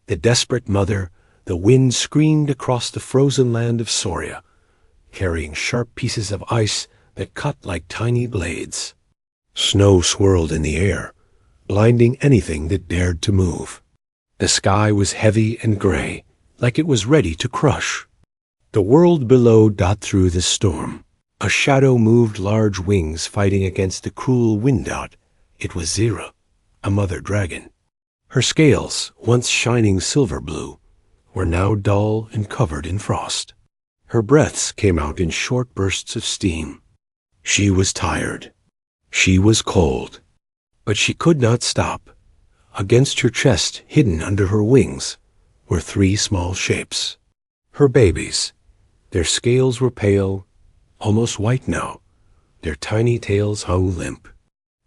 The desperate mother, the wind screamed across the frozen land of Soria, carrying sharp pieces of ice that cut like tiny blades. Snow swirled in the air, blinding anything that dared to move. The sky was heavy and gray, like it was ready to crush. The world below dot through the storm. A shadow moved large wings fighting against the cruel wind dot. It was Zira, a mother dragon. Her scales, once shining silver blue, were now dull and covered in frost. Her breaths came out in short bursts of steam. She was tired. She was cold. But she could not stop. Against her chest, hidden under her wings, were 3 small shapes. Her babies. Their scales were pale, almost white now. Their tiny tails hung limp.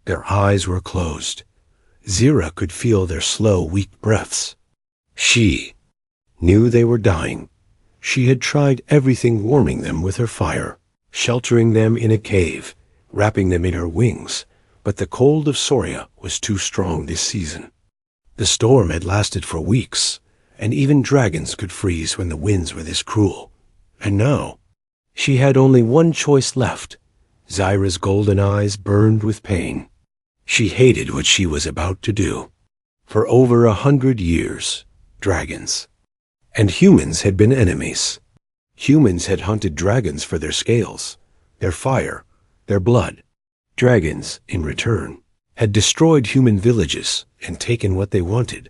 Their eyes were closed. Zira could feel their slow, weak breaths. She knew they were dying. She had tried everything, warming them with her fire, sheltering them in a cave, wrapping them in her wings, but the cold of Soria was too strong this season. The storm had lasted for weeks, and even dragons could freeze when the winds were this cruel. And now, she had only one choice left. Zira's golden eyes burned with pain. She hated what she was about to do. For over 100 years, dragons and humans had been enemies. Humans had hunted dragons for their scales, their fire, their blood. Dragons, in return, had destroyed human villages and taken what they wanted.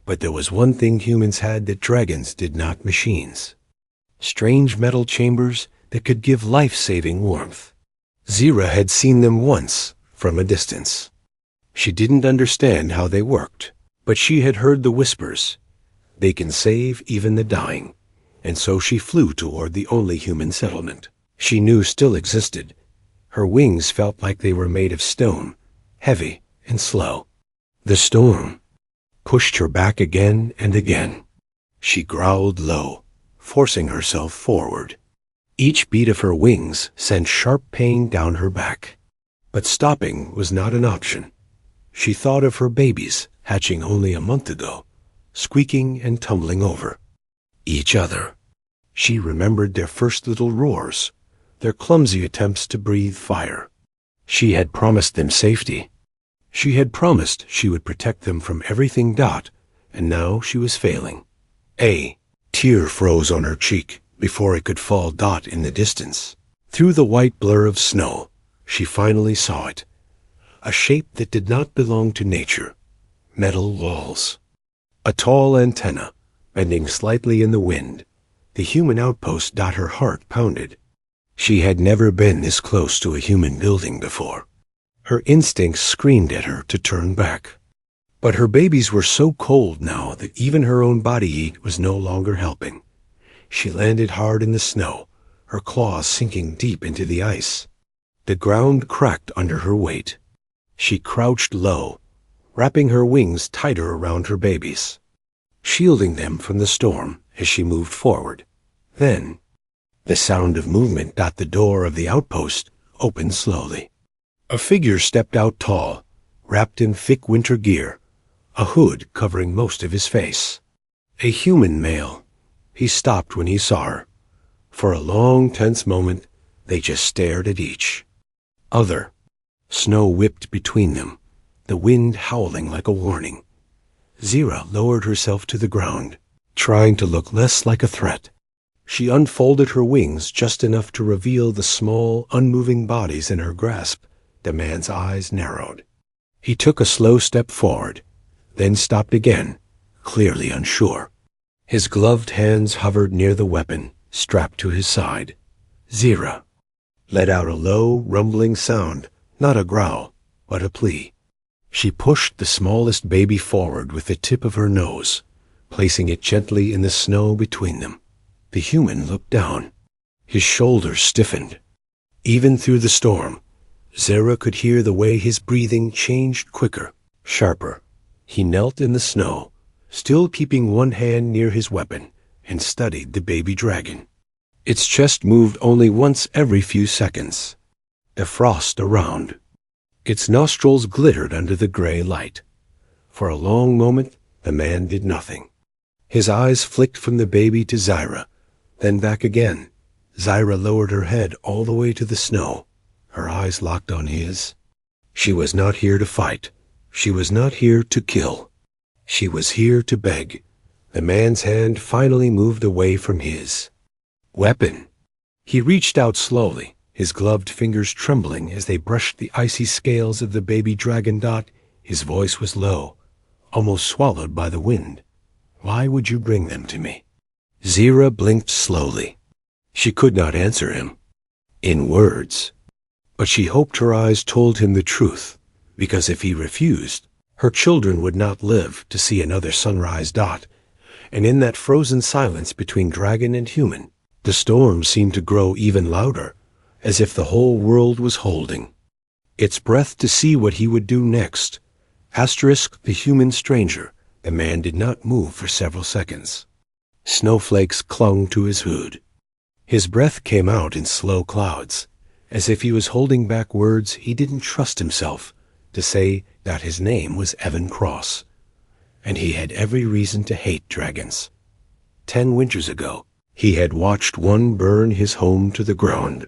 But there was one thing humans had that dragons did not: machines. Strange metal chambers that could give life-saving warmth. Zira had seen them once, from a distance. She didn't understand how they worked, but she had heard the whispers. They can save even the dying. And so she flew toward the only human settlement she knew still existed. Her wings felt like they were made of stone, heavy and slow. The storm pushed her back again and again. She growled low, forcing herself forward. Each beat of her wings sent sharp pain down her back. But stopping was not an option. She thought of her babies, hatching only a month ago, squeaking and tumbling over each other. She remembered their first little roars, their clumsy attempts to breathe fire. She had promised them safety. She had promised she would protect them from everything Dot, and now she was failing. A tear froze on her cheek before it could fall. Dot in the distance. Through the white blur of snow, she finally saw it. A shape that did not belong to nature. Metal walls. A tall antenna, bending slightly in the wind. The human outpost. Dot, her heart pounded. She had never been this close to a human building before. Her instincts screamed at her to turn back. But her babies were so cold now that even her own body heat was no longer helping. She landed hard in the snow, her claws sinking deep into the ice. The ground cracked under her weight. She crouched low, wrapping her wings tighter around her babies, shielding them from the storm as she moved forward. Then, the sound of movement. The door of the outpost opened slowly. A figure stepped out, tall, wrapped in thick winter gear, a hood covering most of his face. A human male. He stopped when he saw her. For a long, tense moment, they just stared at each other. Snow whipped between them, the wind howling like a warning. Zira lowered herself to the ground, trying to look less like a threat. She unfolded her wings just enough to reveal the small, unmoving bodies in her grasp. The man's eyes narrowed. He took a slow step forward, then stopped again, clearly unsure. His gloved hands hovered near the weapon, strapped to his side. Zira let out a low, rumbling sound, not a growl, but a plea. She pushed the smallest baby forward with the tip of her nose, placing it gently in the snow between them. The human looked down. His shoulders stiffened. Even through the storm, Zira could hear the way his breathing changed, quicker, sharper. He knelt in the snow, still keeping one hand near his weapon, and studied the baby dragon. Its chest moved only once every few seconds. The frost around. Its nostrils glittered under the gray light. For a long moment, the man did nothing. His eyes flicked from the baby to Zyra, then back again. Zyra lowered her head all the way to the snow, her eyes locked on his. She was not here to fight. She was not here to kill. She was here to beg. The man's hand finally moved away from his. Weapon. He reached out slowly, his gloved fingers trembling as they brushed the icy scales of the baby dragon dot. His voice was low, almost swallowed by the wind. Why would you bring them to me? Zyra blinked slowly. She could not answer him in words, but she hoped her eyes told him the truth, because if he refused, her children would not live to see another sunrise dot. And in that frozen silence between dragon and human, the storm seemed to grow even louder, as if the whole world was holding its breath to see what he would do next. Asterisk the human stranger. The man did not move for several seconds. Snowflakes clung to his hood. His breath came out in slow clouds, as if he was holding back words he didn't trust himself to say that his name was Evan Cross. And he had every reason to hate dragons. 10 winters ago, he had watched one burn his home to the ground.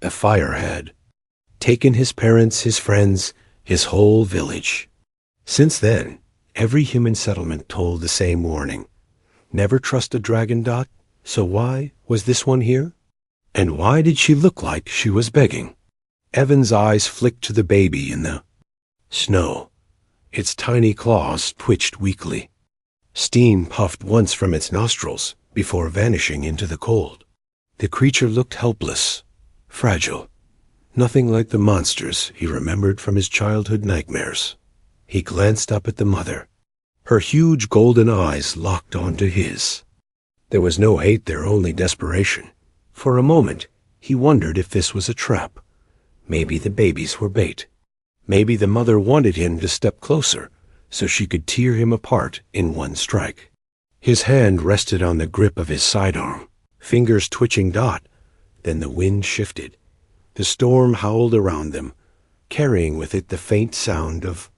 The fire had taken his parents, his friends, his whole village. Since then, every human settlement told the same warning. Never trust a dragon dot, so why was this one here? And why did she look like she was begging? Evan's eyes flicked to the baby in the snow. Its tiny claws twitched weakly. Steam puffed once from its nostrils before vanishing into the cold. The creature looked helpless, fragile, nothing like the monsters he remembered from his childhood nightmares. He glanced up at the mother. Her huge golden eyes locked onto his. There was no hate there, only desperation. For a moment, he wondered if this was a trap. Maybe the babies were bait. Maybe the mother wanted him to step closer so she could tear him apart in one strike. His hand rested on the grip of his sidearm, fingers twitching dot. Then the wind shifted. The storm howled around them, carrying with it the faint sound of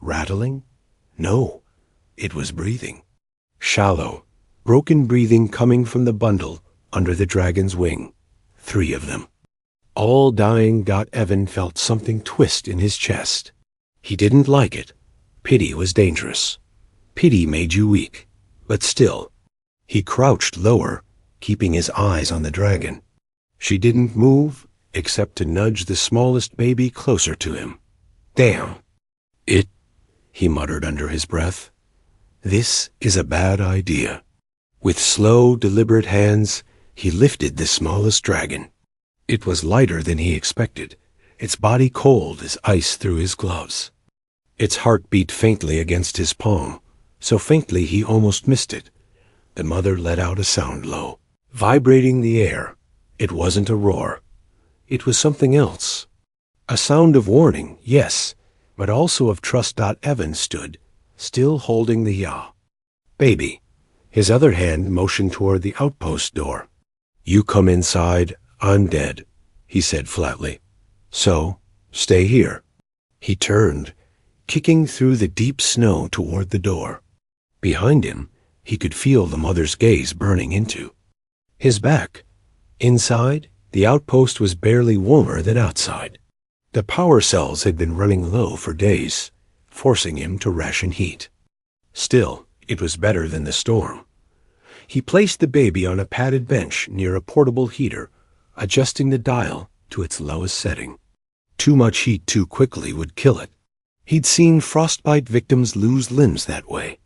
rattling? No, it was breathing. Shallow, broken breathing coming from the bundle under the dragon's wing. 3 of them. All dying. Evan felt something twist in his chest. He didn't like it. Pity was dangerous. Pity made you weak. But still, he crouched lower, keeping his eyes on the dragon. She didn't move, except to nudge the smallest baby closer to him. Damn. He muttered under his breath. This is a bad idea. With slow, deliberate hands, he lifted the smallest dragon. It was lighter than he expected, its body cold as ice through his gloves. Its heart beat faintly against his palm, so faintly he almost missed it. The mother let out a sound low, vibrating the air. It wasn't a roar. It was something else. A sound of warning, yes, but also of trust. Evan stood, still holding the yaw. Baby. His other hand motioned toward the outpost door. You come inside, I'm dead, he said flatly. So, stay here. He turned, kicking through the deep snow toward the door. Behind him, he could feel the mother's gaze burning into his back. Inside, the outpost was barely warmer than outside. The power cells had been running low for days, forcing him to ration heat. Still, it was better than the storm. He placed the baby on a padded bench near a portable heater, adjusting the dial to its lowest setting. Too much heat too quickly would kill it. He'd seen frostbite victims lose limbs that way.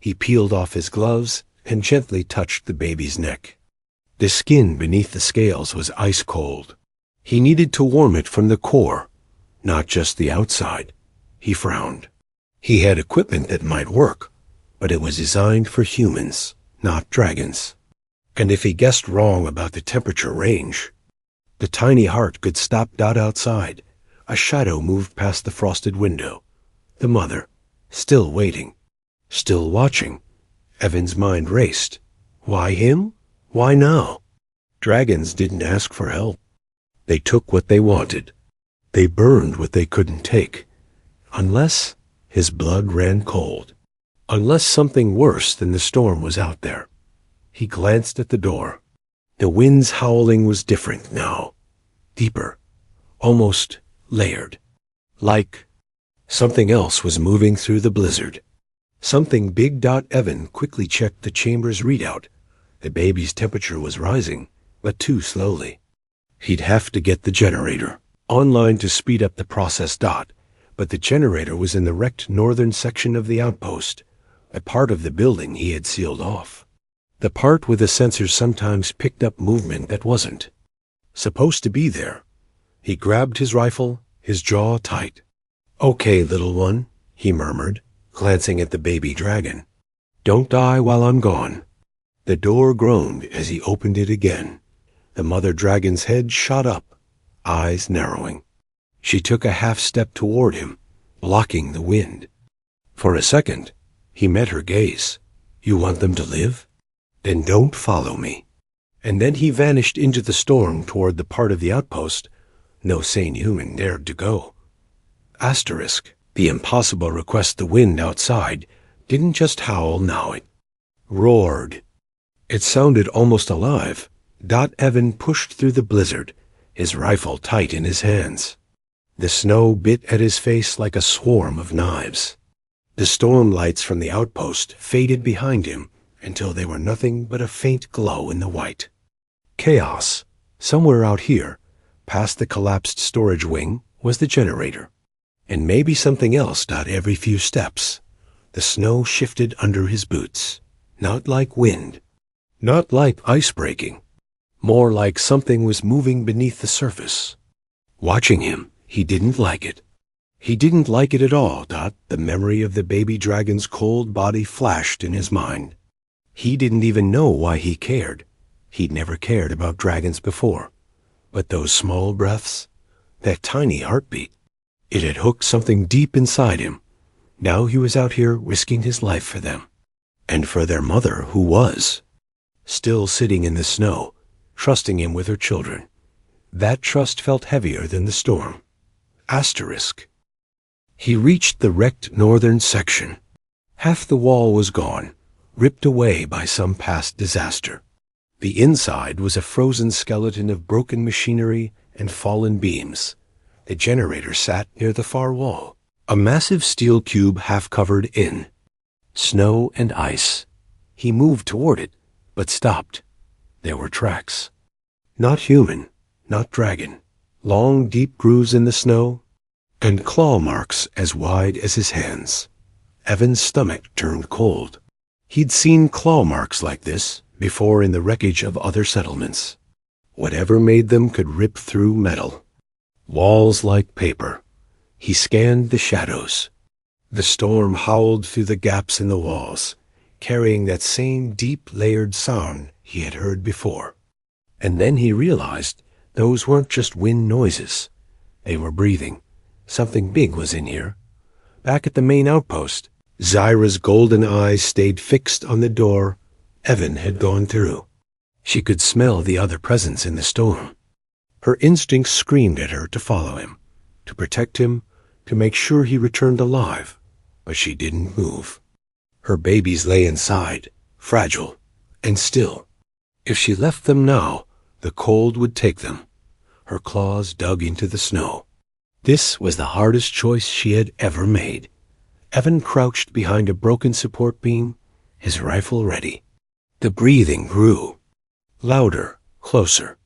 He peeled off his gloves and gently touched the baby's neck. The skin beneath the scales was ice cold. He needed to warm it from the core, not just the outside. He frowned. He had equipment that might work, but it was designed for humans, not dragons. And if he guessed wrong about the temperature range, the tiny heart could stop. Outside, a shadow moved past the frosted window. The mother, still waiting, still watching. Evan's mind raced. Why him? Why now? Dragons didn't ask for help. They took what they wanted. They burned what they couldn't take. Unless his blood ran cold. unless something worse than the storm was out there. He glanced at the door. The wind's howling was different now, deeper, almost layered, like something else was moving through the blizzard. Something big. Evan quickly checked the chamber's readout. The baby's temperature was rising, but too slowly. He'd have to get the generator online to speed up the process. But the generator was in the wrecked northern section of the outpost, a part of the building he had sealed off. The part where the sensors sometimes picked up movement that wasn't supposed to be there. He grabbed his rifle, his jaw tight. "Okay, little one," he murmured, glancing at the baby dragon. "Don't die while I'm gone." The door groaned as he opened it again. The mother dragon's head shot up, eyes narrowing. She took a half step toward him, blocking the wind. For a second, he met her gaze. "You want them to live? Then don't follow me." And then he vanished into the storm toward the part of the outpost no sane human dared to go. Asterisk, the impossible request. The wind outside didn't just howl now, it roared. It sounded almost alive. Evan pushed through the blizzard, his rifle tight in his hands. The snow bit at his face like a swarm of knives. The storm lights from the outpost faded behind him until they were nothing but a faint glow in the white. Chaos. Somewhere out here, past the collapsed storage wing, was the generator. And maybe something else. Every few steps, the snow shifted under his boots. Not like wind, not like ice breaking, more like something was moving beneath the surface. Watching him, he didn't like it. He didn't like it at all. The memory of the baby dragon's cold body flashed in his mind. He didn't even know why he cared. He'd never cared about dragons before. But those small breaths, that tiny heartbeat, it had hooked something deep inside him. Now he was out here risking his life for them. And for their mother, who was still sitting in the snow, trusting him with her children. That trust felt heavier than the storm. Asterisk. He reached the wrecked northern section. Half the wall was gone, ripped away by some past disaster. The inside was a frozen skeleton of broken machinery and fallen beams. The generator sat near the far wall, a massive steel cube half covered in snow and ice. He moved toward it, but stopped. There were tracks. Not human, not dragon. Long, deep grooves in the snow, and claw marks as wide as his hands. Evan's stomach turned cold. He'd seen claw marks like this before in the wreckage of other settlements. Whatever made them could rip through metal. Walls like paper. He scanned the shadows. The storm howled through the gaps in the walls, carrying that same deep, layered sound he had heard before. And then he realized those weren't just wind noises. They were breathing. Something big was in here. Back at the main outpost, Zyra's golden eyes stayed fixed on the door Evan had gone through. She could smell the other presence in the storm. Her instincts screamed at her to follow him, to protect him, to make sure he returned alive. But she didn't move. Her babies lay inside, fragile and still. If she left them now, the cold would take them. Her claws dug into the snow. This was the hardest choice she had ever made. Evan crouched behind a broken support beam, his rifle ready. The breathing grew. Louder, closer.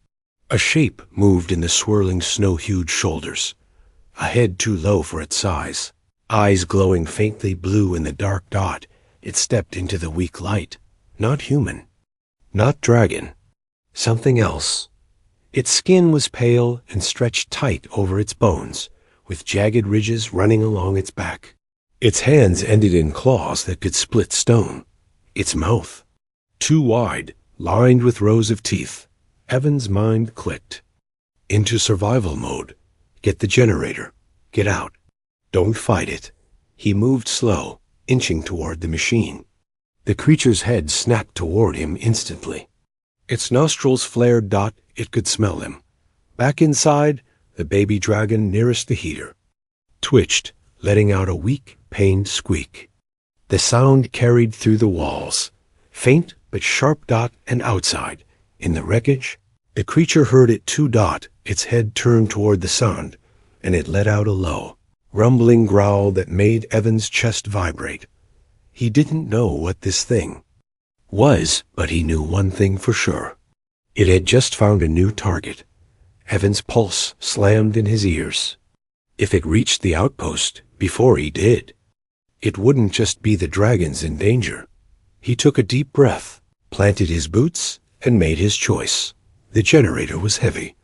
A shape moved in the swirling snow-hued shoulders. A head too low for its size. Eyes glowing faintly blue in the dark dot. It stepped into the weak light. Not human. Not dragon. Something else. Its skin was pale and stretched tight over its bones, with jagged ridges running along its back. Its hands ended in claws that could split stone. Its mouth, too wide, lined with rows of teeth. Evan's mind clicked. Into survival mode. Get the generator. Get out. Don't fight it. He moved slow, inching toward the machine. The creature's head snapped toward him instantly. Its nostrils flared. It could smell him. Back inside, the baby dragon nearest the heater twitched, letting out a weak, pained squeak. The sound carried through the walls, faint but sharp dot and outside. In the wreckage, the creature heard it too. Its head turned toward the sound, and it let out a low, rumbling growl that made Evan's chest vibrate. He didn't know what this thing was, but he knew one thing for sure. It had just found a new target. Evan's pulse slammed in his ears. If it reached the outpost before he did, it wouldn't just be the dragons in danger. He took a deep breath, planted his boots, and made his choice. The generator was heavy,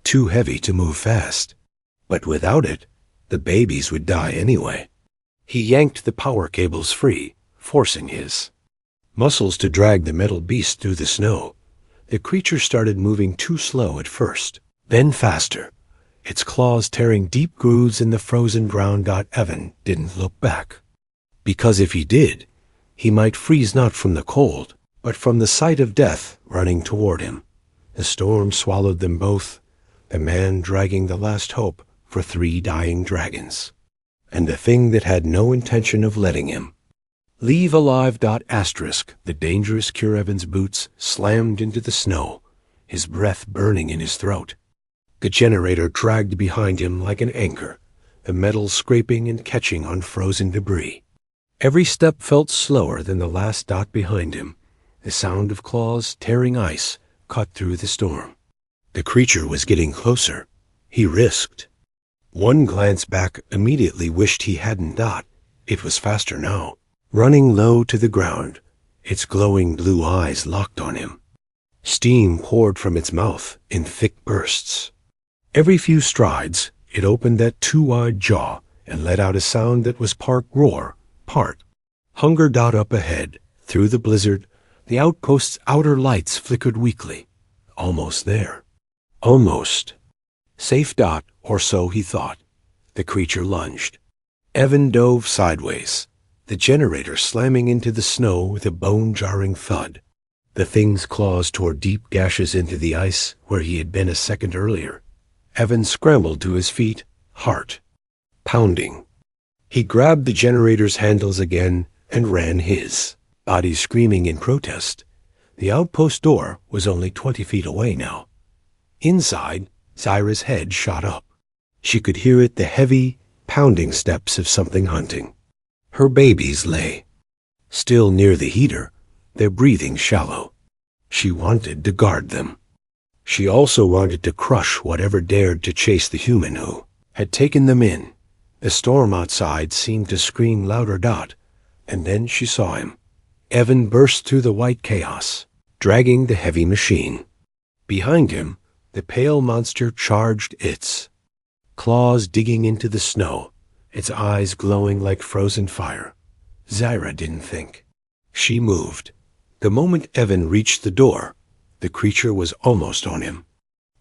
too heavy to move fast. But without it, the babies would die anyway. He yanked the power cables free, forcing his muscles to drag the metal beast through the snow. The creature started moving too slow at first, then faster, its claws tearing deep grooves in the frozen ground. Evan didn't look back, because if he did, he might freeze not from the cold, but from the sight of death running toward him. The storm swallowed them both, the man dragging the last hope for 3 dying dragons, and the thing that had no intention of letting him leave alive. The dangerous Cure Evan's boots slammed into the snow, his breath burning in his throat. The generator dragged behind him like an anchor, the metal scraping and catching on frozen debris. Every step felt slower than the last. Behind him, the sound of claws tearing ice cut through the storm. The creature was getting closer. He risked. One glance back immediately wished he hadn't. It was faster now, running low to the ground, its glowing blue eyes locked on him. Steam poured from its mouth in thick bursts. Every few strides, it opened that too-wide jaw and let out a sound that was part roar, part hunger. Up ahead, through the blizzard, the outpost's outer lights flickered weakly. Almost there. Almost. Safe. Or so he thought. The creature lunged. Evan dove sideways, the generator slamming into the snow with a bone-jarring thud. The thing's claws tore deep gashes into the ice where he had been a second earlier. Evan scrambled to his feet, heart pounding. He grabbed the generator's handles again and ran his body screaming in protest. The outpost door was only 20 feet away now. Inside, Zyra's head shot up. She could hear it, the heavy, pounding steps of something hunting. Her babies lay still near the heater, their breathing shallow. She wanted to guard them. She also wanted to crush whatever dared to chase the human who had taken them in. The storm outside seemed to scream louder. And then she saw him. Evan burst through the white chaos, dragging the heavy machine. Behind him, the pale monster charged, its claws digging into the snow, its eyes glowing like frozen fire. Zyra didn't think. She moved. The moment Evan reached the door, the creature was almost on him.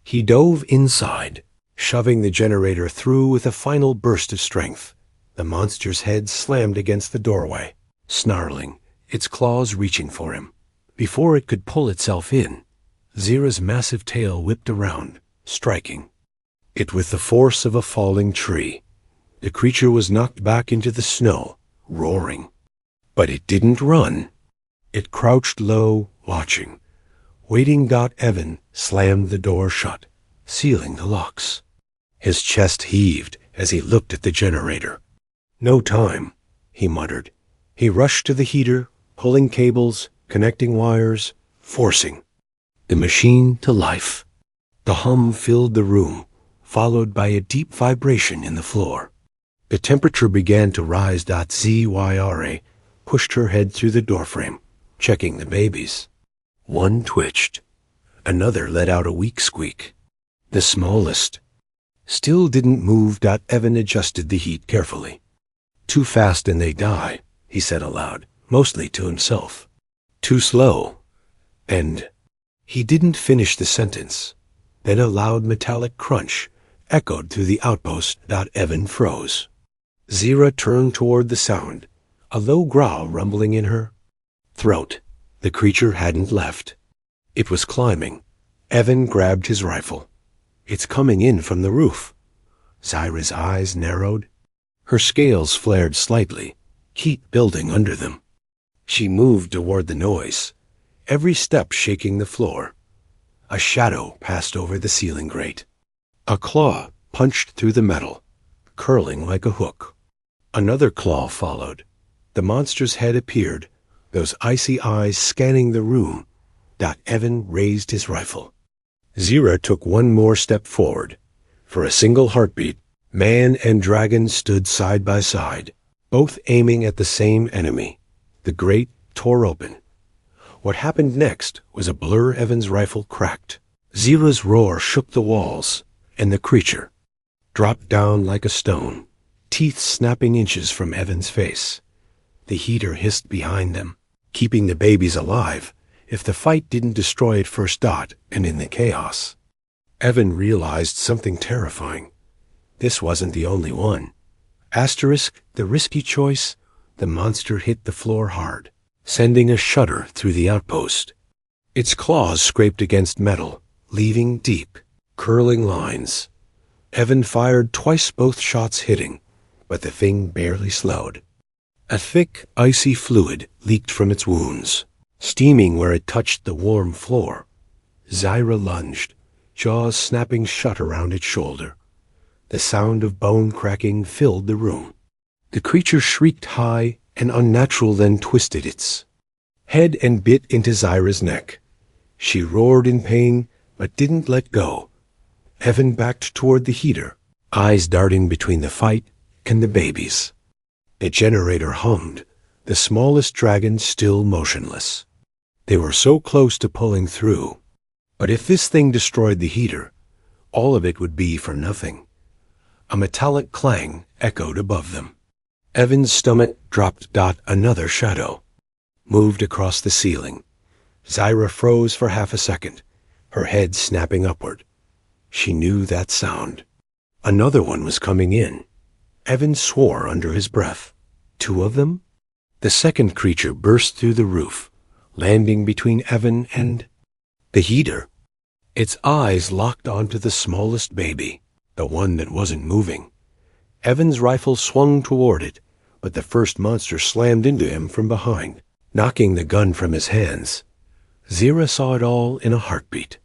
He dove inside, shoving the generator through with a final burst of strength. The monster's head slammed against the doorway, snarling, its claws reaching for him. Before it could pull itself in, Zyra's massive tail whipped around, striking it with the force of a falling tree. The creature was knocked back into the snow, roaring. But it didn't run. It crouched low, watching, waiting. Evan slammed the door shut, sealing the locks. His chest heaved as he looked at the generator. No time, he muttered. He rushed to the heater, pulling cables, connecting wires, forcing the machine to life. The hum filled the room, followed by a deep vibration in the floor. The temperature began to rise. Zyra pushed her head through the doorframe, checking the babies. One twitched. Another let out a weak squeak. The smallest still didn't move. Evan adjusted the heat carefully. Too fast and they die, he said aloud, mostly to himself. Too slow. And he didn't finish the sentence. Then a loud metallic crunch echoed through the outpost. Evan froze. Zyra turned toward the sound, a low growl rumbling in her throat. The creature hadn't left. It was climbing. Evan grabbed his rifle. It's coming in from the roof. Zyra's eyes narrowed. Her scales flared slightly, heat building under them. She moved toward the noise, every step shaking the floor. A shadow passed over the ceiling grate. A claw punched through the metal, curling like a hook. Another claw followed. The monster's head appeared, those icy eyes scanning the room. Evan raised his rifle. Zira took one more step forward. For a single heartbeat, man and dragon stood side by side, both aiming at the same enemy. The grate tore open. What happened next was a blur. Evan's rifle cracked. Zira's roar shook the walls, and the creature dropped down like a stone, teeth snapping inches from Evan's face. The heater hissed behind them, keeping the babies alive if the fight didn't destroy it first. And in the chaos, Evan realized something terrifying. This wasn't the only one. The risky choice, the monster hit the floor hard, sending a shudder through the outpost. Its claws scraped against metal, leaving deep, curling lines. Evan fired twice, both shots hitting, but the thing barely slowed. A thick, icy fluid leaked from its wounds, steaming where it touched the warm floor. Zira lunged, jaws snapping shut around its shoulder. The sound of bone cracking filled the room. The creature shrieked high and unnatural, then twisted its head and bit into Zira's neck. She roared in pain, but didn't let go. Evan backed toward the heater, eyes darting between the fight and the babies. The generator hummed, the smallest dragon still motionless. They were so close to pulling through. But if this thing destroyed the heater, all of it would be for nothing. A metallic clang echoed above them. Evan's stomach dropped. Another shadow moved across the ceiling. Zira froze for half a second, her head snapping upward. She knew that sound. Another one was coming in. Evan swore under his breath. 2 of them? The second creature burst through the roof, landing between Evan and the heater. Its eyes locked onto the smallest baby, the one that wasn't moving. Evan's rifle swung toward it, but the first monster slammed into him from behind, knocking the gun from his hands. Zira saw it all in a heartbeat.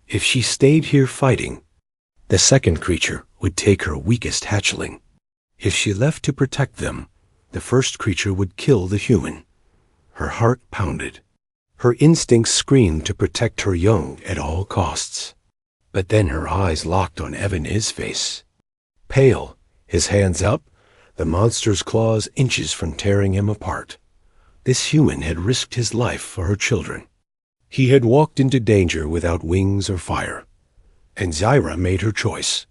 If she stayed here fighting, the second creature would take her weakest hatchling. If she left to protect them, the first creature would kill the human. Her heart pounded. Her instincts screamed to protect her young at all costs. But then her eyes locked on Evan, his face pale, his hands up, the monster's claws inches from tearing him apart. This human had risked his life for her children. He had walked into danger without wings or fire. And Zira made her choice.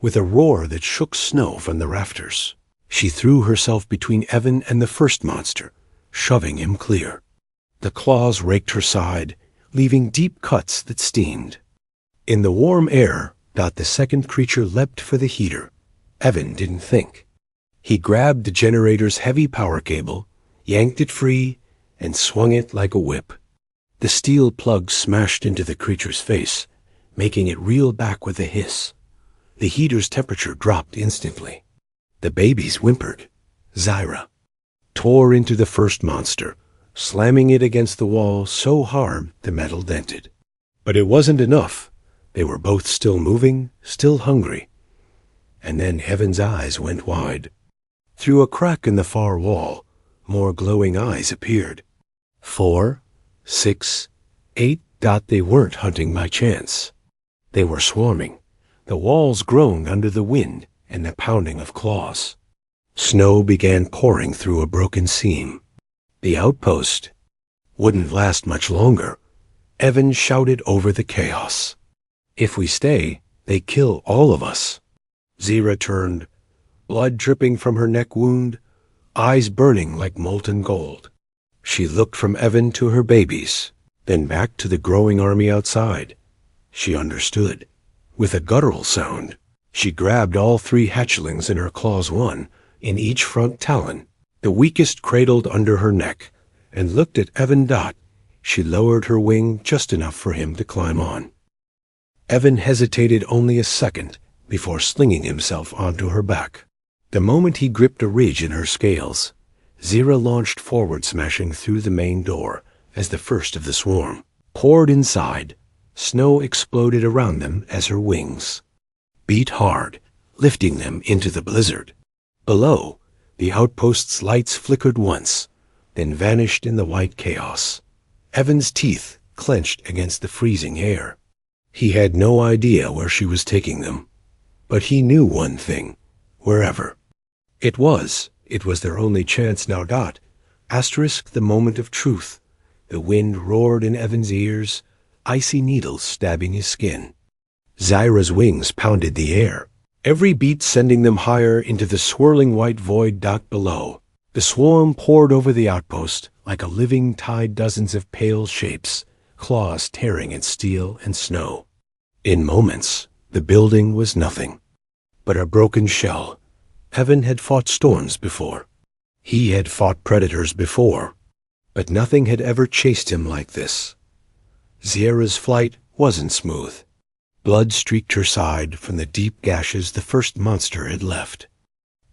With a roar that shook snow from the rafters, she threw herself between Evan and the first monster, shoving him clear. The claws raked her side, leaving deep cuts that steamed. In the warm air, the second creature leapt for the heater. Evan didn't think. He grabbed the generator's heavy power cable, yanked it free, and swung it like a whip. The steel plug smashed into the creature's face, making it reel back with a hiss. The heater's temperature dropped instantly. The babies whimpered. Zira tore into the first monster, slamming it against the wall so hard the metal dented. But it wasn't enough. They were both still moving, still hungry. And then Evan's eyes went wide. Through a crack in the far wall, more glowing eyes appeared. 4, 6, 8. They weren't hunting by chance. They were swarming. The walls groaned under the wind and the pounding of claws. Snow began pouring through a broken seam. The outpost wouldn't last much longer. Evan shouted over the chaos. If we stay, they kill all of us. Zira turned, blood dripping from her neck wound, eyes burning like molten gold. She looked from Evan to her babies, then back to the growing army outside. She understood. With a guttural sound, she grabbed all 3 hatchlings in her claws, one in each front talon, the weakest cradled under her neck, and looked at Evan. She lowered her wing just enough for him to climb on. Evan hesitated only a second before slinging himself onto her back. The moment he gripped a ridge in her scales, Zira launched forward, smashing through the main door as the first of the swarm poured inside. Snow exploded around them as her wings beat hard, lifting them into the blizzard. Below, the outpost's lights flickered once, then vanished in the white chaos. Evan's teeth clenched against the freezing air. He had no idea where she was taking them, but he knew one thing: wherever. It was their only chance now. Asterisk the moment of truth. The wind roared in Evan's ears, icy needles stabbing his skin. Zyra's wings pounded the air, every beat sending them higher into the swirling white void below. The swarm poured over the outpost like a living tide, dozens of pale shapes, claws tearing at steel and snow. In moments, the building was nothing but a broken shell. Evan had fought storms before. He had fought predators before, but nothing had ever chased him like this. Zyra's flight wasn't smooth. Blood streaked her side from the deep gashes the first monster had left.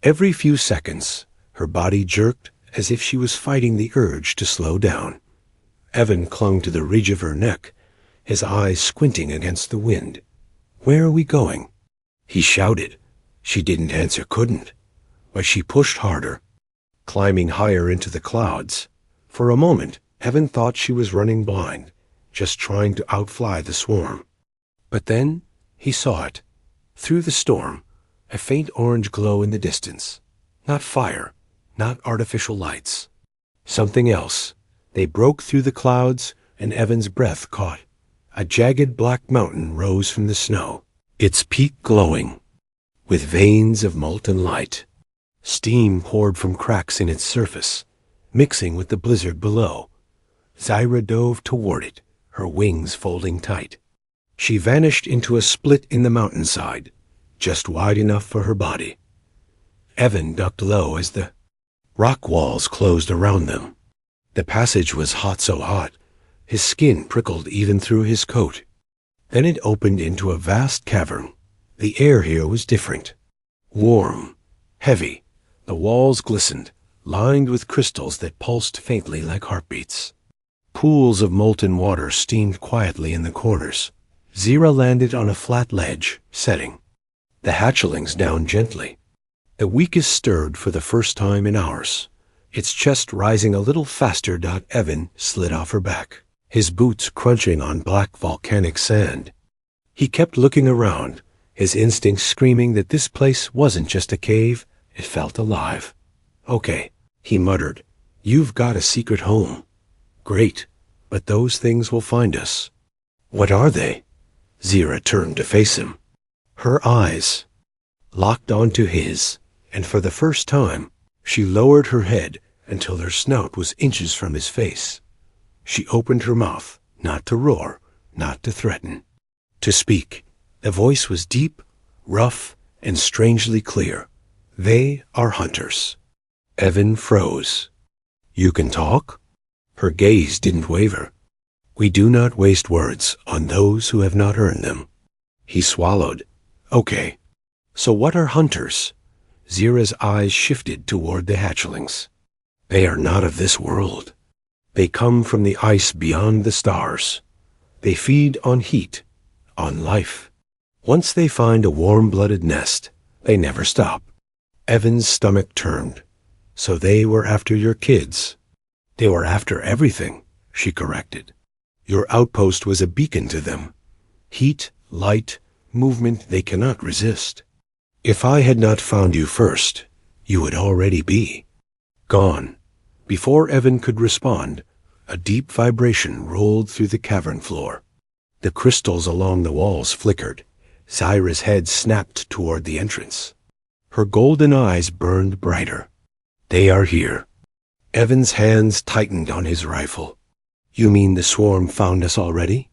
Every few seconds, her body jerked as if she was fighting the urge to slow down. Evan clung to the ridge of her neck, his eyes squinting against the wind. "Where are we going?" He shouted. She didn't answer, couldn't, but she pushed harder, climbing higher into the clouds. For a moment, Evan thought she was running blind, just trying to outfly the swarm. But then he saw it. Through the storm, a faint orange glow in the distance. Not fire, not artificial lights. Something else. They broke through the clouds, and Evan's breath caught. A jagged black mountain rose from the snow, its peak glowing, with veins of molten light. Steam poured from cracks in its surface, mixing with the blizzard below. Zyra dove toward it, her wings folding tight. She vanished into a split in the mountainside, just wide enough for her body. Evan ducked low as the rock walls closed around them. The passage was hot, so hot, his skin prickled even through his coat. Then it opened into a vast cavern. The air here was different. Warm, heavy, the walls glistened, lined with crystals that pulsed faintly like heartbeats. Pools of molten water steamed quietly in the corners. Zyra landed on a flat ledge, setting. The hatchlings down gently. The weakest stirred for the first time in hours, its chest rising a little faster. Evan slid off her back, his boots crunching on black volcanic sand. He kept looking around, his instincts screaming that this place wasn't just a cave, it felt alive. "Okay," he muttered. "You've got a secret home. Great, but those things will find us." "What are they?" Zyra turned to face him. Her eyes locked onto his, and for the first time, she lowered her head until her snout was inches from his face. She opened her mouth, not to roar, not to threaten, to speak. The voice was deep, rough, and strangely clear. "They are hunters." Evan froze. "You can talk?" Her gaze didn't waver. "We do not waste words on those who have not earned them." He swallowed. "Okay. So what are hunters?" Zyra's eyes shifted toward the hatchlings. "They are not of this world. They come from the ice beyond the stars. They feed on heat, on life. Once they find a warm-blooded nest, they never stop." Evan's stomach turned. "So they were after your kids?" "They were after everything," she corrected. "Your outpost was a beacon to them. Heat, light, movement they cannot resist. If I had not found you first, you would already be gone." Before Evan could respond, a deep vibration rolled through the cavern floor. The crystals along the walls flickered. Zyra's head snapped toward the entrance. Her golden eyes burned brighter. "They are here." Evan's hands tightened on his rifle. "You mean the swarm found us already?"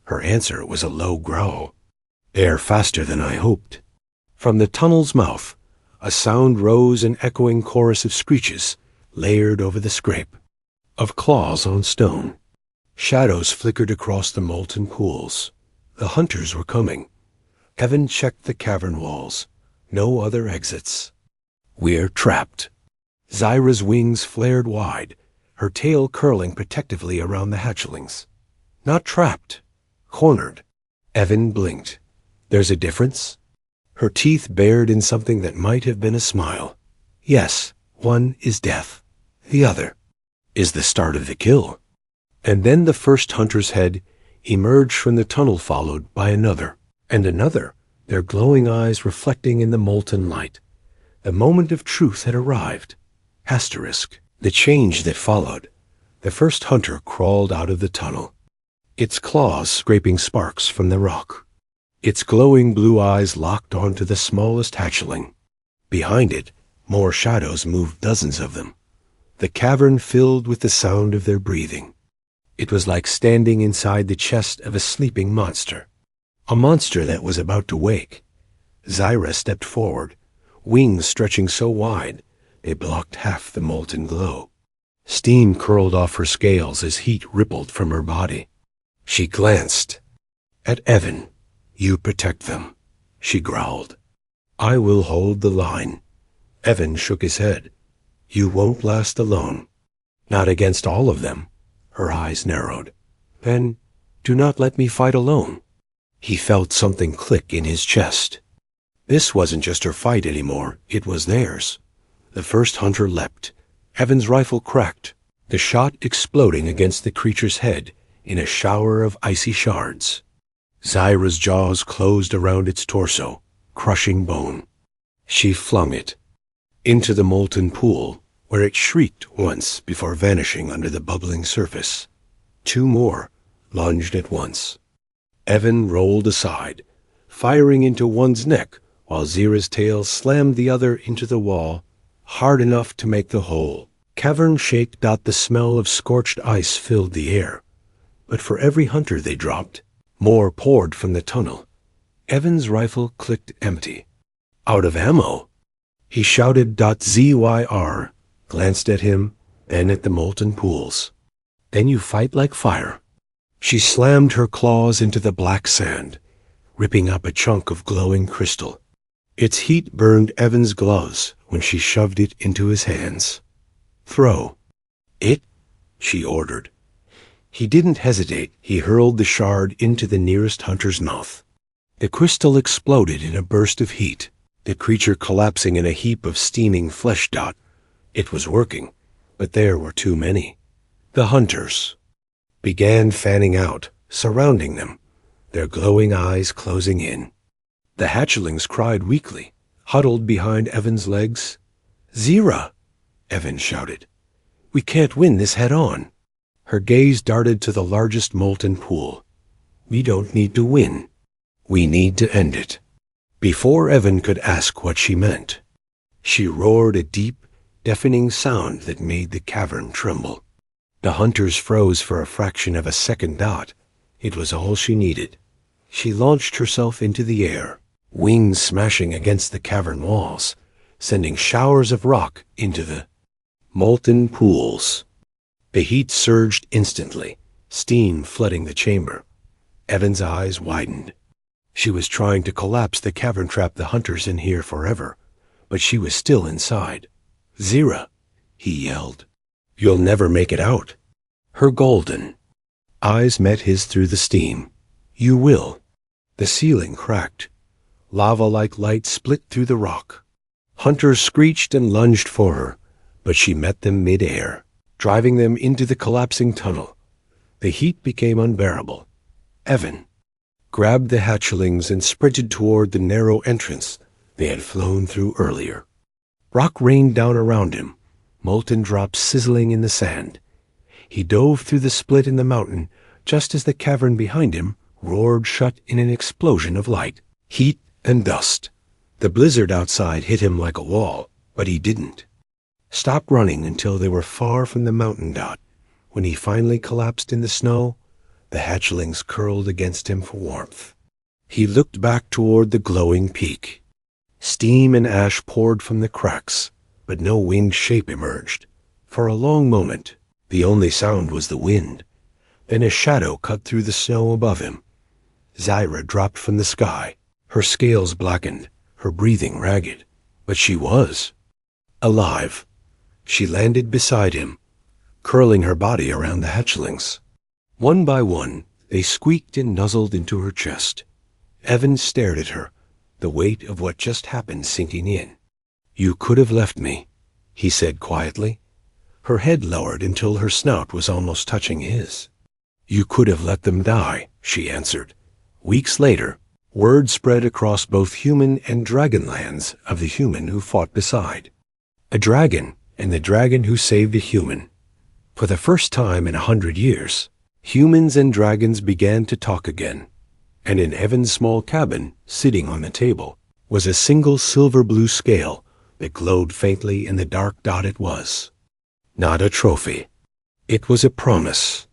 Her answer was a low growl. "They're faster than I hoped." From the tunnel's mouth, a sound rose, an echoing chorus of screeches, layered over the scrape of claws on stone. Shadows flickered across the molten pools. The hunters were coming. Evan checked the cavern walls. No other exits. "We're trapped." Zyra's wings flared wide, her tail curling protectively around the hatchlings. Not trapped, cornered. Evan blinked. There's a difference? Her teeth bared in something that might have been a smile. Yes, one is death. The other is the start of the kill. And then the first hunter's head emerged from the tunnel, followed by another, and another, their glowing eyes reflecting in the molten light. The moment of truth had arrived. Asterisk. The change that followed. The first hunter crawled out of the tunnel, its claws scraping sparks from the rock. Its glowing blue eyes locked onto the smallest hatchling. Behind it, more shadows moved, dozens of them. The cavern filled with the sound of their breathing. It was like standing inside the chest of a sleeping monster. A monster that was about to wake. Zyra stepped forward, wings stretching so wide they blocked half the molten glow. Steam curled off her scales as heat rippled from her body. She glanced at Evan. You protect them, she growled. I will hold the line. Evan shook his head. You won't last alone. Not against all of them. Her eyes narrowed. Then, do not let me fight alone. He felt something click in his chest. This wasn't just her fight anymore, it was theirs. The first hunter leapt. Evan's rifle cracked, the shot exploding against the creature's head in a shower of icy shards. Zyra's jaws closed around its torso, crushing bone. She flung it into the molten pool, where it shrieked once before vanishing under the bubbling surface. Two more lunged at once. Evan rolled aside, firing into one's neck, while Zyra's tail slammed the other into the wall, hard enough to make the hole. Cavern shake. The smell of scorched ice filled the air. But for every hunter they dropped, more poured from the tunnel. Evan's rifle clicked empty. Out of ammo. He shouted .zyr, glanced at him, then at the molten pools. Then you fight like fire. She slammed her claws into the black sand, ripping up a chunk of glowing crystal. Its heat burned Evan's gloves when she shoved it into his hands. Throw it, she ordered. He didn't hesitate. He hurled the shard into the nearest hunter's mouth. The crystal exploded in a burst of heat, the creature collapsing in a heap of steaming flesh. It was working, but there were too many. The hunters began fanning out, surrounding them, their glowing eyes closing in. The hatchlings cried weakly, huddled behind Evan's legs. Zyra, Evan shouted. We can't win this head-on. Her gaze darted to the largest molten pool. We don't need to win. We need to end it. Before Evan could ask what she meant, she roared a deep, deafening sound that made the cavern tremble. The hunters froze for a fraction of a second. It was all she needed. She launched herself into the air, wings smashing against the cavern walls, sending showers of rock into the molten pools. The heat surged instantly, steam flooding the chamber. Evan's eyes widened. She was trying to collapse the cavern, trap the hunters in here forever, but she was still inside. Zyra, he yelled. You'll never make it out. Her golden eyes met his through the steam. You will. The ceiling cracked. Lava-like light split through the rock. Hunters screeched and lunged for her, but she met them mid-air, driving them into the collapsing tunnel. The heat became unbearable. Evan grabbed the hatchlings and sprinted toward the narrow entrance they had flown through earlier. Rock rained down around him, molten drops sizzling in the sand. He dove through the split in the mountain just as the cavern behind him roared shut in an explosion of light, heat, and dust. The blizzard outside hit him like a wall, but he didn't stop running until they were far from the mountain. When he finally collapsed in the snow, the hatchlings curled against him for warmth. He looked back toward the glowing peak. Steam and ash poured from the cracks, but no winged shape emerged. For a long moment, the only sound was the wind. Then a shadow cut through the snow above him. Zyra dropped from the sky, her scales blackened, her breathing ragged. But she was alive. She landed beside him, curling her body around the hatchlings. One by one, they squeaked and nuzzled into her chest. Evan stared at her, the weight of what just happened sinking in. "You could have left me," he said quietly. Her head lowered until her snout was almost touching his. "You could have let them die," she answered. Weeks later, word spread across both human and dragon lands of the human who fought beside. A dragon, and the dragon who saved a human. For the first time in 100 years, humans and dragons began to talk again. And in Evan's small cabin, sitting on the table, was a single silver-blue scale that glowed faintly in the dark dot it was. Not a trophy. It was a promise.